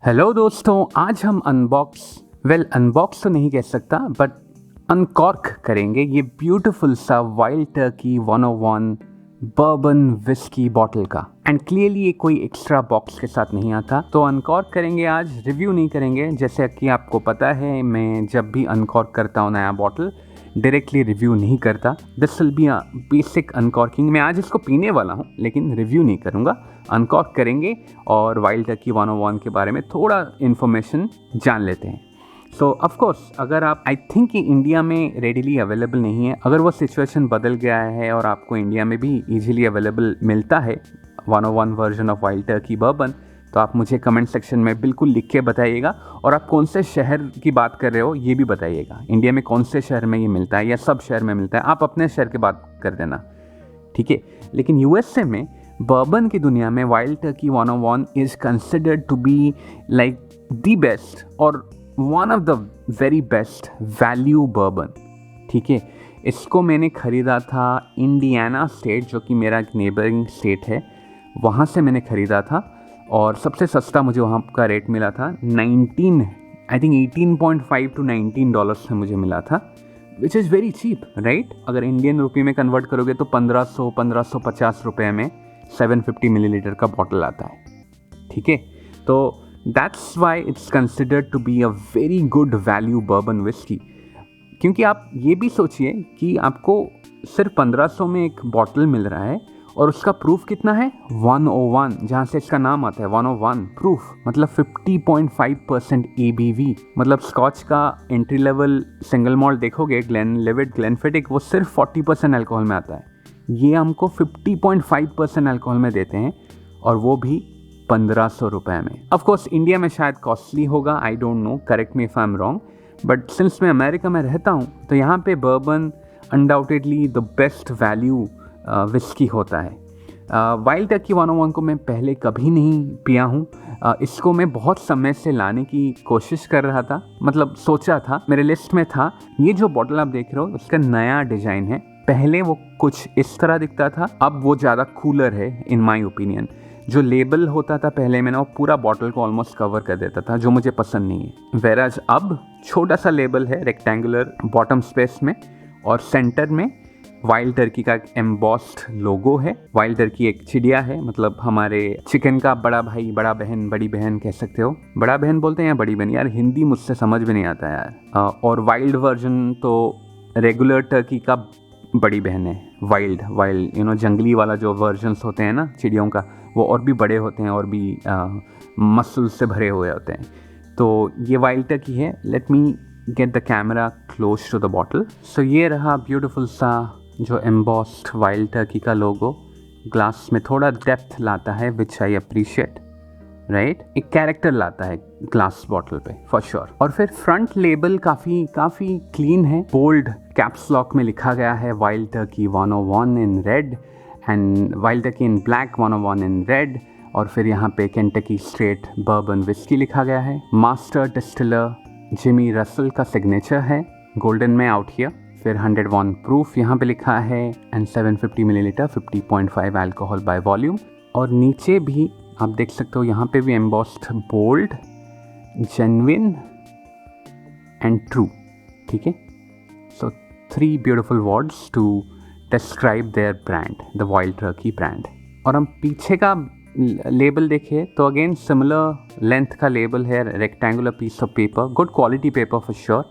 Hello दोस्तों, आज हम अनबॉक्स तो नहीं कह सकता बट अनकॉर्क करेंगे ये ब्यूटीफुल सा wild Turkey 101 bourbon whisky bottle का। एंड क्लियरली ये कोई एक्स्ट्रा बॉक्स के साथ नहीं आता, तो अनकॉर्क करेंगे आज, रिव्यू नहीं करेंगे। जैसे कि आपको पता है, मैं जब भी अनकॉर्क करता हूँ नया बॉटल डायरेक्टली रिव्यू नहीं करता। This will be a basic uncorking. मैं आज इसको पीने वाला हूँ लेकिन रिव्यू नहीं करूँगा, अनकॉर्क करेंगे और वाइल्ड टर्की 101 के बारे में थोड़ा इन्फॉर्मेशन जान लेते हैं। सो ऑफकोर्स अगर आप, आई थिंक कि इंडिया में रेडिली अवेलेबल नहीं है। अगर वो सिचुएशन बदल गया है और आपको इंडिया में भी ईजिली अवेलेबल मिलता है 101 version of Wild Turkey bourbon, तो आप मुझे कमेंट सेक्शन में बिल्कुल लिख के बताइएगा। और आप कौन से शहर की बात कर रहे हो ये भी बताइएगा, इंडिया में कौन से शहर में ये मिलता है या सब शहर में मिलता है। आप अपने शहर की बात कर देना, ठीक है। लेकिन यूएसए में बर्बन की दुनिया में Wild Turkey 101 is considered to be like the best और one of the very best value bourbon, ठीक है। इसको मैंने ख़रीदा था इंडियाना स्टेट, जो कि मेरा एक नेबरिंग स्टेट है, वहाँ से मैंने ख़रीदा था। और सबसे सस्ता मुझे वहाँ का रेट मिला था 18.5 to $19 से मुझे मिला था, which is very cheap, right. अगर इंडियन रुपये में कन्वर्ट करोगे तो 1550 रुपये में 750 मिलीलीटर का बॉटल आता है, ठीक है। तो that's why it's considered to be a very good value bourbon whisky. क्योंकि आप ये भी सोचिए कि आपको सिर्फ 1500 में एक बॉटल मिल रहा है और उसका प्रूफ कितना है 101, जहाँ से इसका नाम आता है 101 प्रूफ, मतलब 50.5% ABV। मतलब स्कॉच का एंट्री लेवल सिंगल मॉल्ट देखोगे, ग्लेनलिवेट, ग्लेनफिडिक, वो सिर्फ 40% अल्कोहल में आता है। ये हमको 50.5% अल्कोहल में देते हैं और वो भी 1500 रुपये में। ऑफकोर्स इंडिया में शायद कॉस्टली होगा, I don't know, correct me if I am wrong, but since मैं अमेरिका में रहता हूँ तो यहाँ पे bourbon undoubtedly the best value whisky होता है। वाइल्ड टर्की 101 को मैं पहले कभी नहीं पिया हूँ। इसको मैं बहुत समय से लाने की कोशिश कर रहा था, मतलब सोचा था, मेरे लिस्ट में था। ये जो बॉटल आप देख रहे हो उसका नया डिज़ाइन है, पहले वो कुछ इस तरह दिखता था, अब वो ज़्यादा कूलर है इन माय ओपिनियन। जो लेबल होता था पहले में ना, वो पूरा बॉटल को ऑलमोस्ट कवर कर देता था, जो मुझे पसंद नहीं है। वेराज अब छोटा सा लेबल है रेक्टेंगुलर बॉटम स्पेस में, और सेंटर में वाइल्ड टर्की का एक एम्बॉस्ड लोगो है। वाइल्ड टर्की एक चिड़िया है, मतलब हमारे चिकन का बड़ा भाई, बड़ा बहन, बड़ी बहन कह सकते हो। बड़ा बहन बोलते हैं या बड़ी बहन, यार हिंदी मुझसे समझ में नहीं आता यार। और वाइल्ड वर्जन तो रेगुलर टर्की का बड़ी बहन है। वाइल्ड जंगली वाला जो वर्जन्स होते हैं ना चिड़ियों का, वो और भी बड़े होते हैं और भी मसल से भरे हुए होते हैं। तो ये वाइल्ड टर्की है। Let me get the camera close to the bottle. So ये रहा ब्यूटीफुल सा जो एम्बॉस्ड वाइल्ड टर्की का लोगो, ग्लास में थोड़ा डेप्थ लाता है, विच आई अप्रिशिएट, राइट। एक कैरेक्टर लाता है ग्लास बॉटल पे फॉर श्योर। और फिर फ्रंट लेबल काफ़ी क्लीन है, बोल्ड कैप्स लॉक में लिखा गया है wild Turkey 101 in red and wild Turkey in black 101 in red. और फिर यहाँ पे केंटकी स्ट्रेट बर्बन विस्की लिखा गया है। मास्टर डिस्टिलर जिमी रसल का सिग्नेचर है, गोल्डन में आउट हियर। फिर 101 प्रूफ यहाँ पे लिखा है and 750 millilitre, 50.5 alcohol by volume. और नीचे भी आप देख सकते हो, यहाँ पे भी embossed bold, genuine and true, ठीक है। So 3 beautiful words to describe their brand, the Wild Turkey brand. और हम पीछे का लेबल देखें तो अगेन सिमिलर लेंथ का लेबल है, rectangular piece of paper, good quality paper for sure.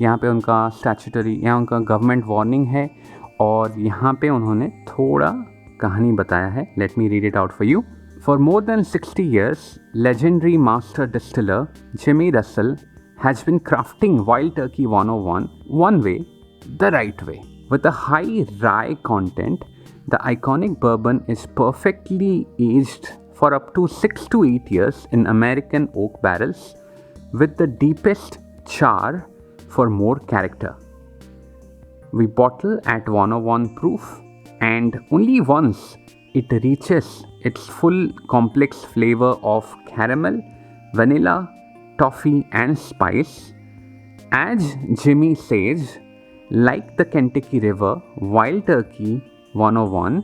यहाँ पे उनका स्टैट्यूटरी, यहाँ उनका गवर्नमेंट वार्निंग है और यहाँ पे उन्होंने थोड़ा कहानी बताया है। Let me read it out for you. For more than 60 years, legendary master distiller Jimmy Russell has been crafting Wild Turkey 101 one way, the right way. With a high rye content, the iconic bourbon is perfectly aged for up to 6 to 8 years in American oak barrels with the deepest char for more character. We bottle at 101 proof and only once it reaches its full complex flavor of caramel, vanilla, toffee and spice. As Jimmy says, like the Kentucky River, Wild Turkey 101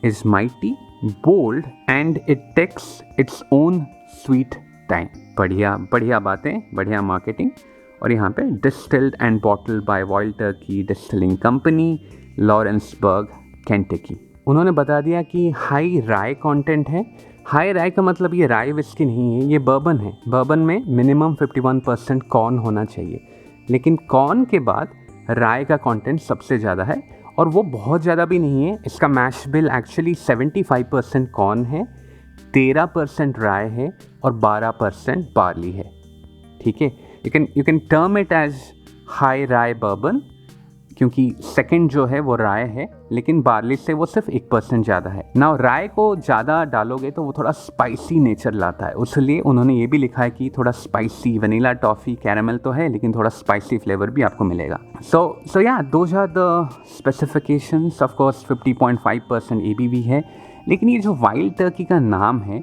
is mighty, bold and it takes its own sweet time. बढ़िया बढ़िया बातें, बढ़िया marketing. और यहाँ पे distilled and bottled by Wild Turkey distilling company, Lawrenceburg, Kentucky. उन्होंने बता दिया कि हाई राय कंटेंट है। हाई राय का मतलब ये राय विस्की नहीं है, ये बर्बन है। बर्बन में मिनिमम 51% कॉर्न होना चाहिए, लेकिन कॉर्न के बाद राय का कंटेंट सबसे ज़्यादा है, और वो बहुत ज़्यादा भी नहीं है। इसका मैश बिल एक्चुअली 75% कॉर्न है, 13% राय है और 12% बार्ली है। ठीक है, you can term it as high rye bourbon, क्योंकि सेकंड जो है वो राय है, लेकिन बार्ली से वो सिर्फ 1% ज़्यादा है ना। राय को ज़्यादा डालोगे तो वो थोड़ा स्पाइसी नेचर लाता है, उसलिए उन्होंने ये भी लिखा है कि थोड़ा स्पाइसी, वनीला, टॉफ़ी, कैरामल तो है, लेकिन थोड़ा स्पाइसी फ्लेवर भी आपको मिलेगा। सो या those are the specifications. Of course 50.5% ABV है। लेकिन ये जो वाइल्ड टर्की का नाम है,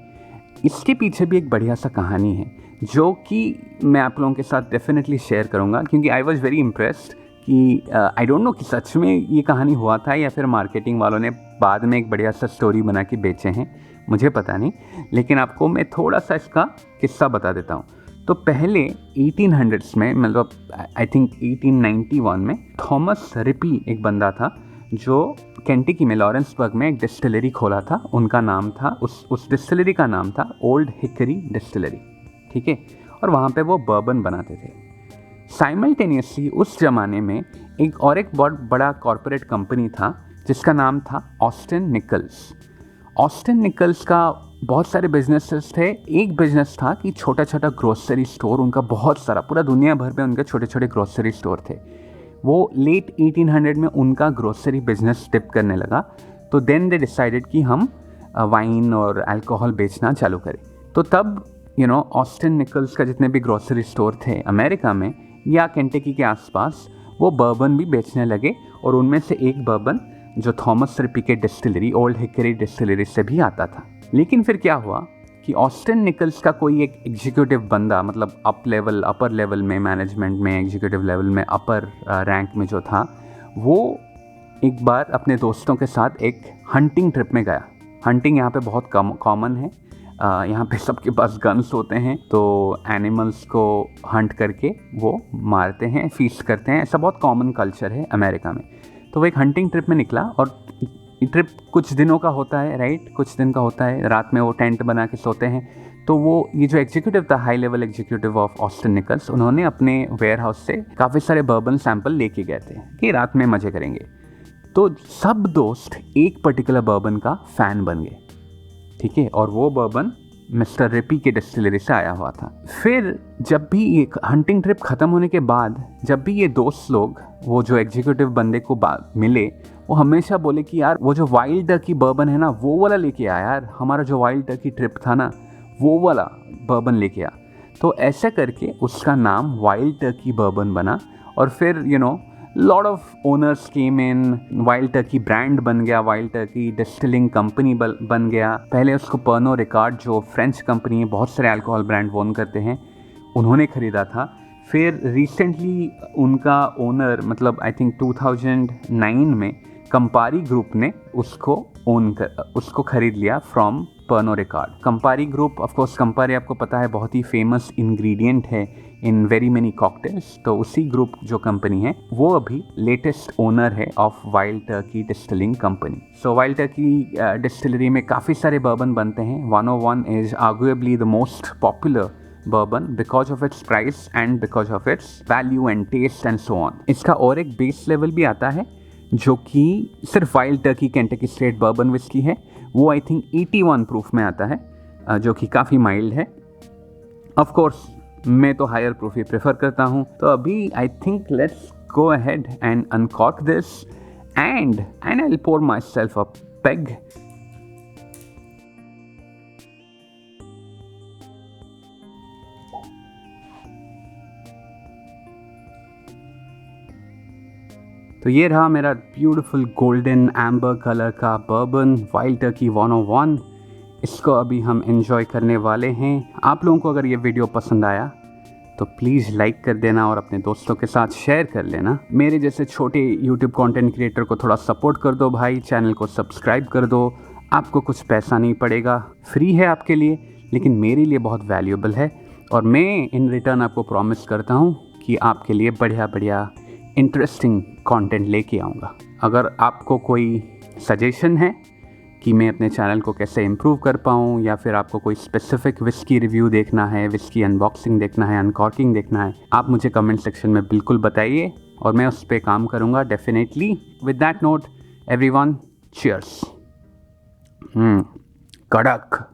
इसके पीछे भी एक बढ़िया सा कहानी है, जो कि मैं आप लोगों के साथ डेफिनेटली शेयर करूँगा, क्योंकि आई वॉज वेरी इम्प्रेस्ड कि आई डोंट नो कि सच में ये कहानी हुआ था या फिर मार्केटिंग वालों ने बाद में एक बढ़िया सा स्टोरी बना के बेचे हैं, मुझे पता नहीं। लेकिन आपको मैं थोड़ा सा इसका किस्सा बता देता हूँ। तो पहले 1800s में, मतलब आई थिंक 1891 में, थॉमस रिपी एक बंदा था जो केंटकी में लॉरेंसबर्ग में एक डिस्टिलरी खोला था। उनका नाम था, उस डिस्टिलरी का नाम था ओल्ड हिकरी डिस्टिलरी। ठीक है, और वहाँ पे वो बर्बन बनाते थे। साइमल्टेनियसली उस ज़माने में एक बहुत बड़ा कॉरपोरेट कंपनी था जिसका नाम था ऑस्टिन निकल्स। ऑस्टिन निकल्स का बहुत सारे बिजनेसेस थे। एक बिजनेस था कि छोटा छोटा ग्रोसरी स्टोर, उनका बहुत सारा, पूरा दुनिया भर में उनके छोटे छोटे ग्रोसरी स्टोर थे। वो लेट 1800 में उनका ग्रोसरी बिजनेस टिप करने लगा, तो देन दे डिसाइडेड कि हम वाइन और अल्कोहल बेचना चालू करें। तो तब ऑस्टिन निकल्स का जितने भी ग्रोसरी स्टोर थे अमेरिका में या केंटकी के आसपास, वो बर्बन भी बेचने लगे। और उनमें से एक बर्बन जो थॉमस रिपी के डिस्टिलरी, ओल्ड हिकरी डिस्टिलरी से भी आता था। लेकिन फिर क्या हुआ कि ऑस्टिन निकल्स का कोई एक एग्जीक्यूटिव बंदा, मतलब अपर लेवल में, मैनेजमेंट में, एग्जीक्यूटिव लेवल में, अपर रैंक में जो था, वो एक बार अपने दोस्तों के साथ एक हंटिंग ट्रिप में गया। हंटिंग यहाँ पे बहुत कॉमन है। यहाँ पे सबके पास गन्स होते हैं, तो एनिमल्स को हंट करके वो मारते हैं, फीस्ट करते हैं। ऐसा बहुत कॉमन कल्चर है अमेरिका में। तो वो एक हंटिंग ट्रिप में निकला, और ट्रिप कुछ दिनों का होता है, राइट, कुछ दिन का होता है। रात में वो टेंट बना के सोते हैं। तो वो ये जो एग्जीक्यूटिव था, high level executive of Austin Nicholls, उन्होंने अपने वेयर हाउस से काफ़ी सारे बर्बन सैंपल लेके गए थे कि रात में मज़े करेंगे। तो सब दोस्त एक पर्टिकुलर बर्बन का फ़ैन बन गए। ठीक है, और वो बर्बन मिस्टर रिपी के डिस्टिलरी से आया हुआ था। फिर जब भी ये हंटिंग ट्रिप ख़त्म होने के बाद, जब भी ये दोस्त लोग वो जो एग्जीक्यूटिव बंदे को मिले, वो हमेशा बोले कि यार वो जो वाइल्ड टर्की बर्बन है ना, वो वाला लेके आ यार, हमारा जो वाइल्ड टर्की ट्रिप था ना, वो वाला बर्बन लेके आ। तो ऐसे करके उसका नाम वाइल्ड टर्की बर्बन बना। और फिर lot of owners came in, wild Turkey brand बन गया, वाइल्ड टर्की डिस्टिलिंग कंपनी बन गया। पहले उसको पर्नो रिकार्ड, जो फ्रेंच कंपनी है, बहुत सारे अल्कोहल ब्रांड ओन करते हैं, उन्होंने ख़रीदा था। फिर रिसेंटली उनका ओनर, मतलब आई थिंक 2009 में कंपारी ग्रुप ने उसको ख़रीद लिया from Pernod Ricard. Campari group, of course Campari आपको पता है बहुत ही फेमस इंग्रेडिएंट है इन वेरी मेनी कॉकटेल्स। तो उसी ग्रुप जो कंपनी है, वो अभी लेटेस्ट ओनर है of Wild Turkey distilling company. So Wild Turkey distillery में काफ़ी सारे बर्बन बनते हैं। 101 is arguably the most popular bourbon because of its price and because of its value and taste and so on. इसका और एक base level भी आता है जो कि सिर्फ wild Turkey Kentucky straight bourbon whisky है। वो आई थिंक 81 प्रूफ में आता है, जो कि काफ़ी माइल्ड है। ऑफ कोर्स मैं तो हायर प्रूफ ही प्रेफर करता हूँ। तो अभी I think let's go ahead and uncork this and I will pour myself a peg. तो ये रहा मेरा ब्यूटीफुल गोल्डन एम्बर कलर का बर्बन वाइल्ड टर्की 101। इसको अभी हम एंजॉय करने वाले हैं। आप लोगों को अगर ये वीडियो पसंद आया तो प्लीज़ लाइक कर देना और अपने दोस्तों के साथ शेयर कर लेना। मेरे जैसे छोटे यूट्यूब कंटेंट क्रिएटर को थोड़ा सपोर्ट कर दो भाई, चैनल को सब्सक्राइब कर दो। आपको कुछ पैसा नहीं पड़ेगा, फ्री है आपके लिए, लेकिन मेरे लिए बहुत वैल्यूएबल है, और मैं इन रिटर्न आपको प्रॉमिस करता हूँ कि आपके लिए बढ़िया बढ़िया इंटरेस्टिंग कंटेंट लेके आऊँगा। अगर आपको कोई सजेशन है कि मैं अपने चैनल को कैसे इम्प्रूव कर पाऊँ, या फिर आपको कोई स्पेसिफिक विस्की रिव्यू देखना है, विस्की अनबॉक्सिंग देखना है, अनकॉर्किंग देखना है, आप मुझे कमेंट सेक्शन में बिल्कुल बताइए और मैं उस पर काम करूँगा definitely. With that note everyone, cheers. कड़क।